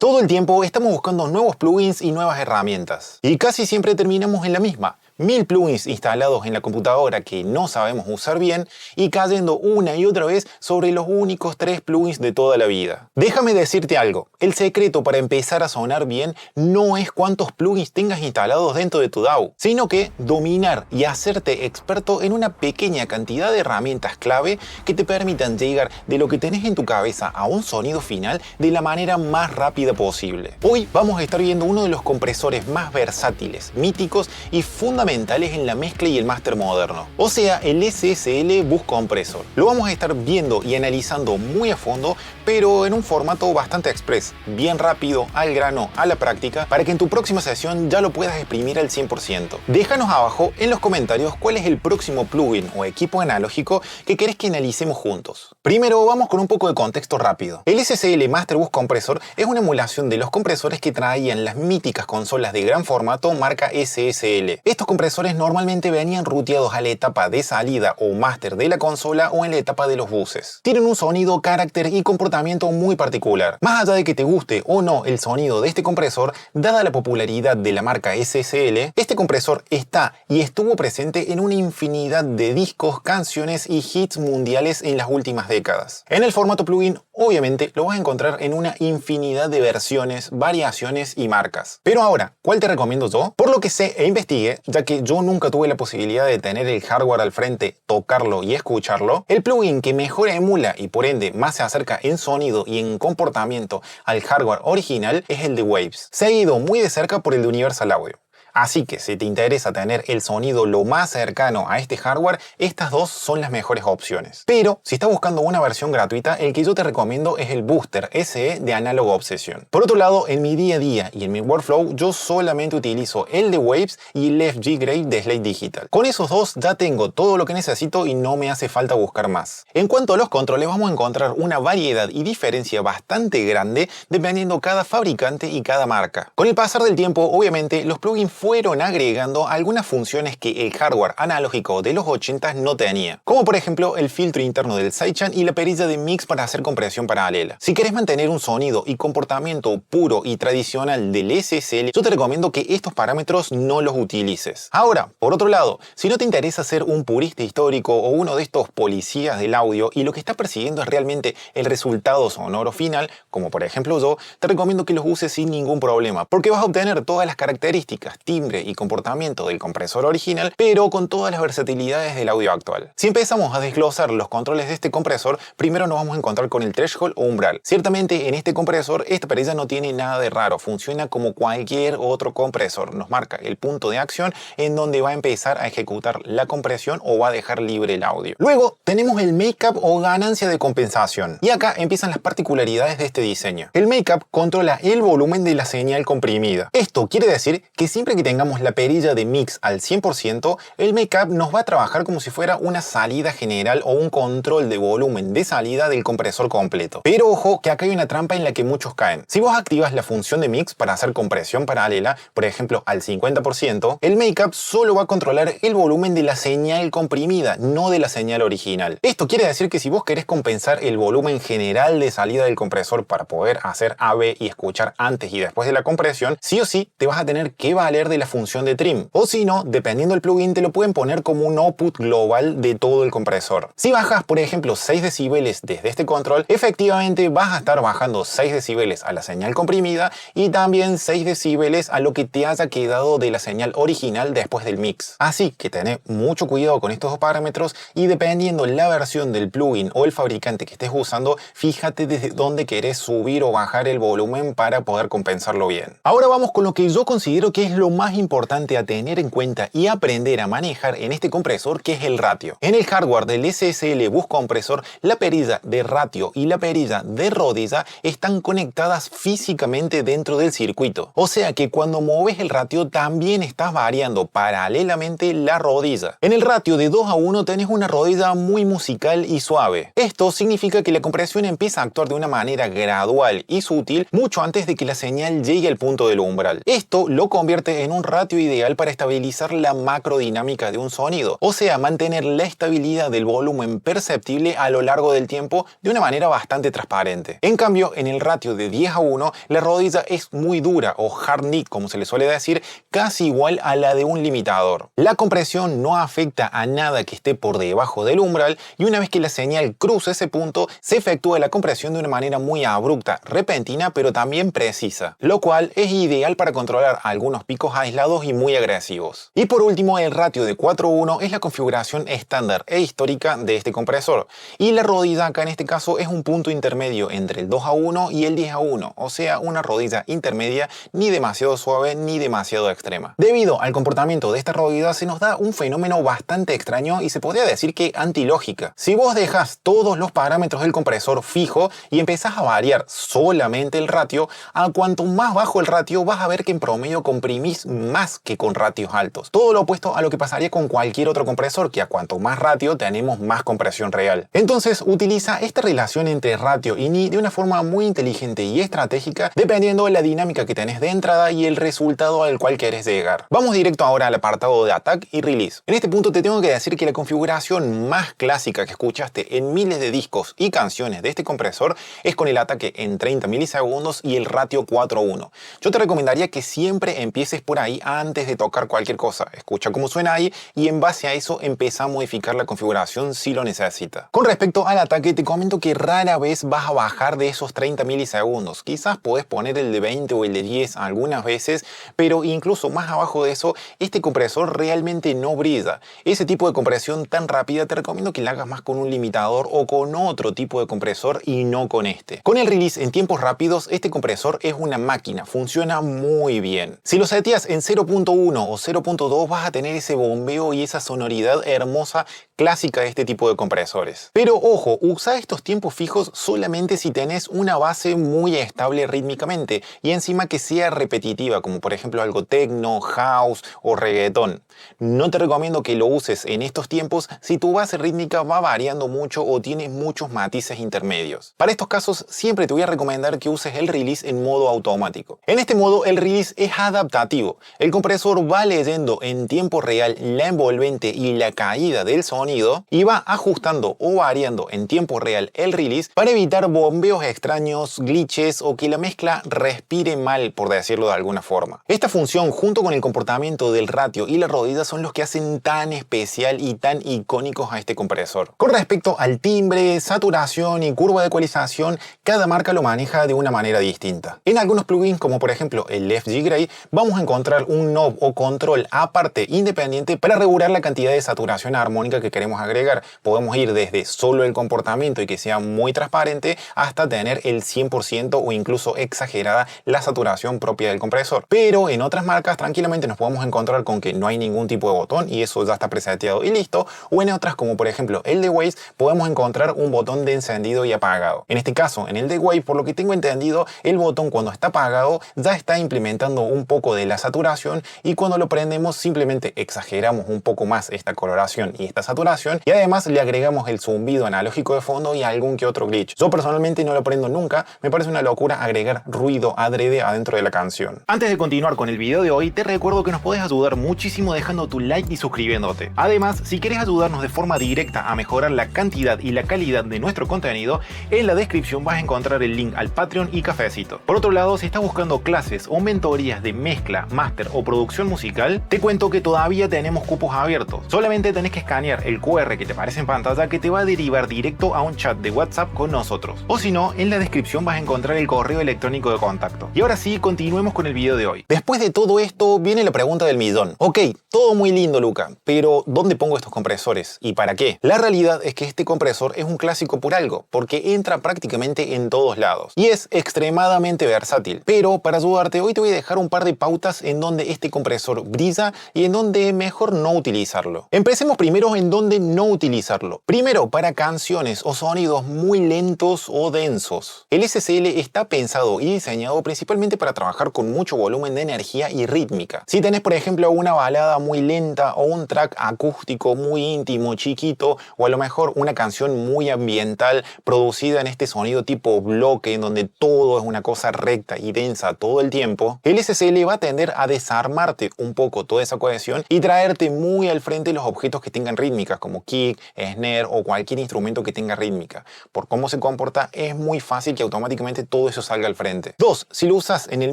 Todo el tiempo estamos buscando nuevos plugins y nuevas herramientas. Y casi siempre terminamos en la misma. 1000 plugins instalados en la computadora que no sabemos usar bien y cayendo una y otra vez sobre los únicos 3 plugins de toda la vida. Déjame decirte algo, el secreto para empezar a sonar bien no es cuántos plugins tengas instalados dentro de tu DAW, sino que dominar y hacerte experto en una pequeña cantidad de herramientas clave que te permitan llegar de lo que tenés en tu cabeza a un sonido final de la manera más rápida posible. Hoy vamos a estar viendo uno de los compresores más versátiles, míticos y fundamentales en la mezcla y el máster moderno, o sea, el SSL Bus Compressor. Lo vamos a estar viendo y analizando muy a fondo, pero en un formato bastante express, bien rápido, al grano, a la práctica, para que en tu próxima sesión ya lo puedas exprimir al 100%. Déjanos abajo en los comentarios cuál es el próximo plugin o equipo analógico que querés que analicemos juntos. Primero vamos con un poco de contexto rápido. El SSL Master Bus Compressor es una emulación de los compresores que traían las míticas consolas de gran formato marca SSL. Estos compresores normalmente venían ruteados a la etapa de salida o máster de la consola o en la etapa de los buses. Tienen un sonido, carácter y comportamiento muy particular. Más allá de que te guste o no el sonido de este compresor, dada la popularidad de la marca SSL, este compresor está y estuvo presente en una infinidad de discos, canciones y hits mundiales en las últimas décadas. En el formato plugin, obviamente, lo vas a encontrar en una infinidad de versiones, variaciones y marcas. Pero ahora, ¿cuál te recomiendo yo? Por lo que sé e investigué, ya que yo nunca tuve la posibilidad de tener el hardware al frente, tocarlo y escucharlo, el plugin que mejor emula y por ende más se acerca en sonido y en comportamiento al hardware original es el de Waves, seguido muy de cerca por el de Universal Audio. Así que si te interesa tener el sonido lo más cercano a este hardware, estas dos son las mejores opciones. Pero si estás buscando una versión gratuita, el que yo te recomiendo es el Booster SE de Analog Obsession. Por otro lado, en mi día a día y en mi workflow, yo solamente utilizo el de Waves y el FG Grave de Slate Digital. Con esos dos ya tengo todo lo que necesito y no me hace falta buscar más. En cuanto a los controles, vamos a encontrar una variedad y diferencia bastante grande dependiendo cada fabricante y cada marca. Con el pasar del tiempo, obviamente, los plugins fueron agregando algunas funciones que el hardware analógico de los 80 no tenía, como por ejemplo el filtro interno del sidechain y la perilla de mix para hacer compresión paralela. Si querés mantener un sonido y comportamiento puro y tradicional del SSL, yo te recomiendo que estos parámetros no los utilices. Ahora, por otro lado, si no te interesa ser un purista histórico o uno de estos policías del audio y lo que estás persiguiendo es realmente el resultado sonoro final, como por ejemplo yo, te recomiendo que los uses sin ningún problema, porque vas a obtener todas las características, timbre y comportamiento del compresor original, pero con todas las versatilidades del audio actual. Si empezamos a desglosar los controles de este compresor, primero nos vamos a encontrar con el threshold o umbral. Ciertamente en este compresor esta perilla no tiene nada de raro, funciona como cualquier otro compresor, nos marca el punto de acción en donde va a empezar a ejecutar la compresión o va a dejar libre el audio. Luego tenemos el make-up o ganancia de compensación, y acá empiezan las particularidades de este diseño. El make-up controla el volumen de la señal comprimida. Esto quiere decir que siempre que tengamos la perilla de mix al 100%, el make-up nos va a trabajar como si fuera una salida general o un control de volumen de salida del compresor completo. Pero ojo que acá hay una trampa en la que muchos caen. Si vos activas la función de mix para hacer compresión paralela, por ejemplo al 50%, el make-up solo va a controlar el volumen de la señal comprimida, no de la señal original. Esto quiere decir que si vos querés compensar el volumen general de salida del compresor para poder hacer AB y escuchar antes y después de la compresión, sí o sí te vas a tener que valer de la función de trim, o si no, dependiendo del plugin te lo pueden poner como un output global de todo el compresor. Si bajas por ejemplo 6 decibeles desde este control, efectivamente vas a estar bajando 6 decibeles a la señal comprimida y también 6 decibeles a lo que te haya quedado de la señal original después del mix. Así que tened mucho cuidado con estos dos parámetros y dependiendo la versión del plugin o el fabricante que estés usando, fíjate desde dónde querés subir o bajar el volumen para poder compensarlo bien. Ahora vamos con lo que yo considero que es lo más importante a tener en cuenta y aprender a manejar en este compresor, que es el ratio. En el hardware del SSL Bus Compressor, la perilla de ratio y la perilla de rodilla están conectadas físicamente dentro del circuito. O sea que cuando mueves el ratio también estás variando paralelamente la rodilla. En el ratio de 2 a 1 tenés una rodilla muy musical y suave. Esto significa que la compresión empieza a actuar de una manera gradual y sutil mucho antes de que la señal llegue al punto del umbral. Esto lo convierte en en un ratio ideal para estabilizar la macrodinámica de un sonido, o sea, mantener la estabilidad del volumen perceptible a lo largo del tiempo de una manera bastante transparente. En cambio, en el ratio de 10:1, la rodilla es muy dura o hard knit, como se le suele decir, casi igual a la de un limitador. La compresión no afecta a nada que esté por debajo del umbral y una vez que la señal cruza ese punto, se efectúa la compresión de una manera muy abrupta, repentina, pero también precisa, lo cual es ideal para controlar algunos picos aislados y muy agresivos. Y por último, el ratio de 4:1 es la configuración estándar e histórica de este compresor, y la rodilla acá en este caso es un punto intermedio entre el 2:1 y el 10:1, o sea, una rodilla intermedia, ni demasiado suave ni demasiado extrema. Debido al comportamiento de esta rodilla se nos da un fenómeno bastante extraño y se podría decir que antilógica. Si vos dejas todos los parámetros del compresor fijo y empezás a variar solamente el ratio, a cuanto más bajo el ratio vas a ver que en promedio comprimís más que con ratios altos. Todo lo opuesto a lo que pasaría con cualquier otro compresor, que a cuanto más ratio tenemos más compresión real. Entonces utiliza esta relación entre ratio y Ni de una forma muy inteligente y estratégica dependiendo de la dinámica que tenés de entrada y el resultado al cual querés llegar. Vamos directo ahora al apartado de attack y release. En este punto te tengo que decir que la configuración más clásica que escuchaste en miles de discos y canciones de este compresor es con el ataque en 30 milisegundos y el ratio 4:1. Yo te recomendaría que siempre empieces por ahí antes de tocar cualquier cosa. Escucha cómo suena ahí y en base a eso empieza a modificar la configuración si lo necesitas. Con respecto al ataque, te comento que rara vez vas a bajar de esos 30 milisegundos. Quizás podés poner el de 20 o el de 10 algunas veces, pero incluso más abajo de eso, este compresor realmente no brilla. Ese tipo de compresión tan rápida te recomiendo que la hagas más con un limitador o con otro tipo de compresor y no con este. Con el release en tiempos rápidos, este compresor es una máquina, funciona muy bien. Si lo seteas en 0.1 o 0.2 vas a tener ese bombeo y esa sonoridad hermosa clásica de este tipo de compresores. Pero ojo, usa estos tiempos fijos solamente si tenés una base muy estable rítmicamente y encima que sea repetitiva, como por ejemplo algo techno, house o reggaetón. No te recomiendo que lo uses en estos tiempos si tu base rítmica va variando mucho o tiene muchos matices intermedios. Para estos casos siempre te voy a recomendar que uses el release en modo automático. En este modo el release es adaptativo. El compresor va leyendo en tiempo real la envolvente y la caída del sonido y va ajustando o variando en tiempo real el release para evitar bombeos extraños, glitches o que la mezcla respire mal, por decirlo de alguna forma. Esta función junto con el comportamiento del ratio y la rodilla son los que hacen tan especial y tan icónicos a este compresor. Con respecto al timbre, saturación y curva de ecualización, cada marca lo maneja de una manera distinta. En algunos plugins, como por ejemplo el FG Gray, vamos a encontrar un knob o control aparte independiente para regular la cantidad de saturación armónica que queremos agregar. Podemos ir desde solo el comportamiento y que sea muy transparente hasta tener el 100% o incluso exagerada la saturación propia del compresor. Pero en otras marcas tranquilamente nos podemos encontrar con que no hay ningún tipo de botón y eso ya está preseteado y listo. O en otras, como por ejemplo el de Waves, podemos encontrar un botón de encendido y apagado. En este caso, en el de Wave, por lo que tengo entendido, el botón cuando está apagado ya está implementando un poco de la saturación y cuando lo prendemos simplemente exageramos un poco más esta coloración y esta saturación y además le agregamos el zumbido analógico de fondo y algún que otro glitch. Yo personalmente no lo prendo nunca, me parece una locura agregar ruido adrede adentro de la canción. Antes de continuar con el video de hoy, te recuerdo que nos podés ayudar muchísimo dejando tu like y suscribiéndote. Además, si querés ayudarnos de forma directa a mejorar la cantidad y la calidad de nuestro contenido, en la descripción vas a encontrar el link al Patreon y Cafecito. Por otro lado, si estás buscando clases o mentorías de mezcla, máster o producción musical, te cuento que todavía tenemos cupos abiertos. Solamente tenés que escanear el QR que te aparece en pantalla que te va a derivar directo a un chat de WhatsApp con nosotros. O si no, en la descripción vas a encontrar el correo electrónico de contacto. Y ahora sí, continuemos con el video de hoy. Después de todo esto, viene la pregunta del millón. Ok, todo muy lindo, Luca, pero ¿dónde pongo estos compresores? ¿Y para qué? La realidad es que este compresor es un clásico por algo, porque entra prácticamente en todos lados. Y es extremadamente versátil. Pero para ayudarte, hoy te voy a dejar un par de pautas en donde este compresor brilla y en donde mejor no utilizarlo. Empecemos primero en donde no utilizarlo. Primero, para canciones o sonidos muy lentos o densos. El SSL está pensado y diseñado principalmente para trabajar con mucho volumen de energía y rítmica. Si tenés, por ejemplo, una balada muy lenta o un track acústico muy íntimo, chiquito, o a lo mejor una canción muy ambiental producida en este sonido tipo bloque en donde todo es una cosa recta y densa todo el tiempo, el SSL va a tender a desarmarte un poco toda esa cohesión y traerte muy al frente los objetos que tengan rítmicas como kick, snare o cualquier instrumento que tenga rítmica. Por cómo se comporta es muy fácil que automáticamente todo eso salga al frente. 2. Si lo usas en el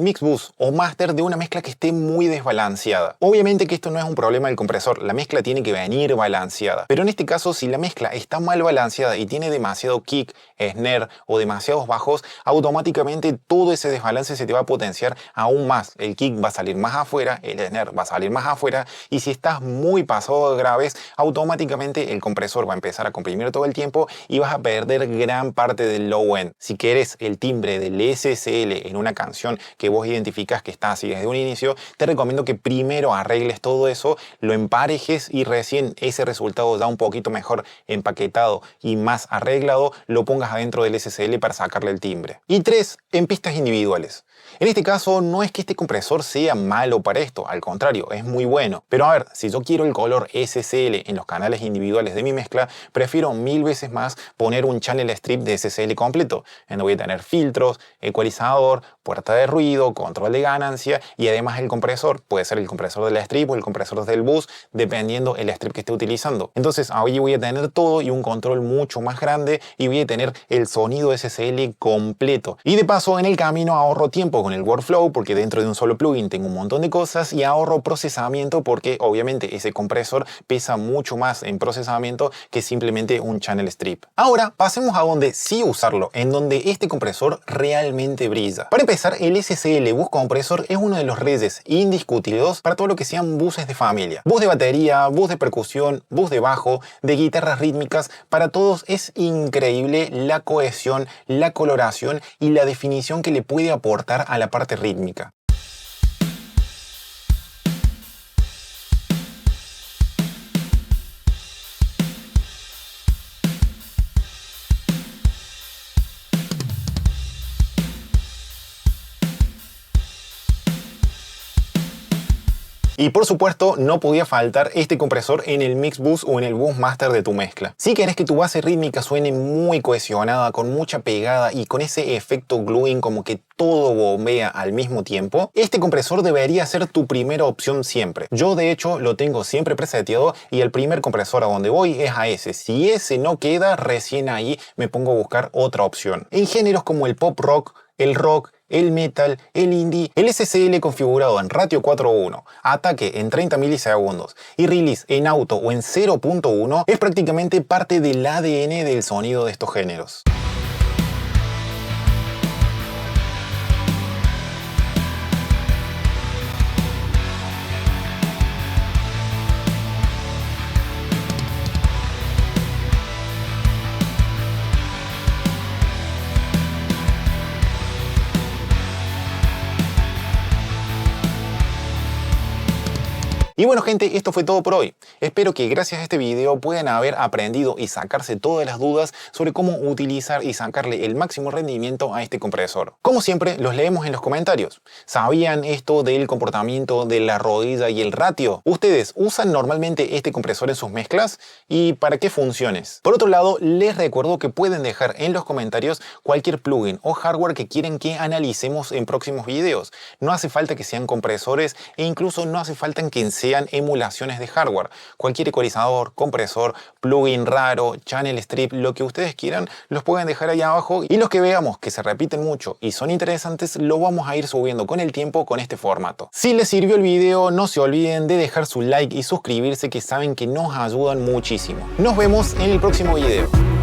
mix bus o master de una mezcla que esté muy desbalanceada. Obviamente que esto no es un problema del compresor, la mezcla tiene que venir balanceada. Pero en este caso, si la mezcla está mal balanceada y tiene demasiado kick, snare o demasiados bajos, automáticamente todo ese desbalance se te va a potenciar aún más. El kick va a salir más afuera, el snare va a salir más afuera y si estás muy pasado de graves, automáticamente el compresor va a empezar a comprimir todo el tiempo y vas a perder gran parte del low end. Si quieres el timbre del SSL en una canción que vos identificas que está así desde un inicio, te recomiendo que primero arregles todo eso, lo emparejes y recién ese resultado ya un poquito mejor empaquetado y más arreglado, lo pongas adentro del SSL para sacarle el timbre. Y 3. En pistas individuales. En este caso no es que este compresor sea malo para esto, al contrario, es muy bueno. Pero a ver, si yo quiero el color SSL en los canales individuales de mi mezcla, prefiero 1000 veces más poner un channel strip de SSL completo, en donde voy a tener filtros, ecualizador, puerta de ruido, control de ganancia y además el compresor. Puede ser el compresor de la strip o el compresor del bus, dependiendo el strip que esté utilizando. Entonces ahí voy a tener todo y un control mucho más grande y voy a tener el sonido SSL completo. Y de paso, en el camino ahorro tiempo con el workflow porque dentro de un solo plugin tengo un montón de cosas y ahorro procesamiento porque obviamente ese compresor pesa mucho más en procesamiento que simplemente un channel strip. Ahora pasemos a donde sí usarlo, en donde este compresor realmente brilla. Para empezar, el SSL Bus Compresor es uno de los reyes indiscutidos para todo lo que sean buses de familia. Bus de batería, bus de percusión, bus de bajo, de guitarras rítmicas, para todos es increíble la cohesión, la coloración y la definición que le puede aportar a la parte rítmica. Y por supuesto no podía faltar este compresor en el mix bus o en el bus master de tu mezcla. Si querés que tu base rítmica suene muy cohesionada, con mucha pegada y con ese efecto gluing como que todo bombea al mismo tiempo, este compresor debería ser tu primera opción siempre. Yo de hecho lo tengo siempre preseteado y el primer compresor a donde voy es a ese. Si ese no queda, recién ahí me pongo a buscar otra opción. En géneros como el pop rock, el rock, el metal, el indie, el SSL configurado en ratio 4:1, ataque en 30 milisegundos y release en auto o en 0.1 es prácticamente parte del ADN del sonido de estos géneros. Y bueno gente, esto fue todo por hoy. Espero que gracias a este video puedan haber aprendido y sacarse todas las dudas sobre cómo utilizar y sacarle el máximo rendimiento a este compresor. Como siempre, los leemos en los comentarios. ¿Sabían esto del comportamiento de la rodilla y el ratio? ¿Ustedes usan normalmente este compresor en sus mezclas? ¿Y para qué funciones? Por otro lado, les recuerdo que pueden dejar en los comentarios cualquier plugin o hardware que quieren que analicemos en próximos videos. No hace falta que sean compresores e incluso no hace falta que sean emulaciones de hardware. Cualquier ecualizador, compresor, plugin raro, channel strip, lo que ustedes quieran, los pueden dejar ahí abajo y los que veamos que se repiten mucho y son interesantes, lo vamos a ir subiendo con el tiempo con este formato. Si les sirvió el video, no se olviden de dejar su like y suscribirse, que saben que nos ayudan muchísimo. Nos vemos en el próximo video.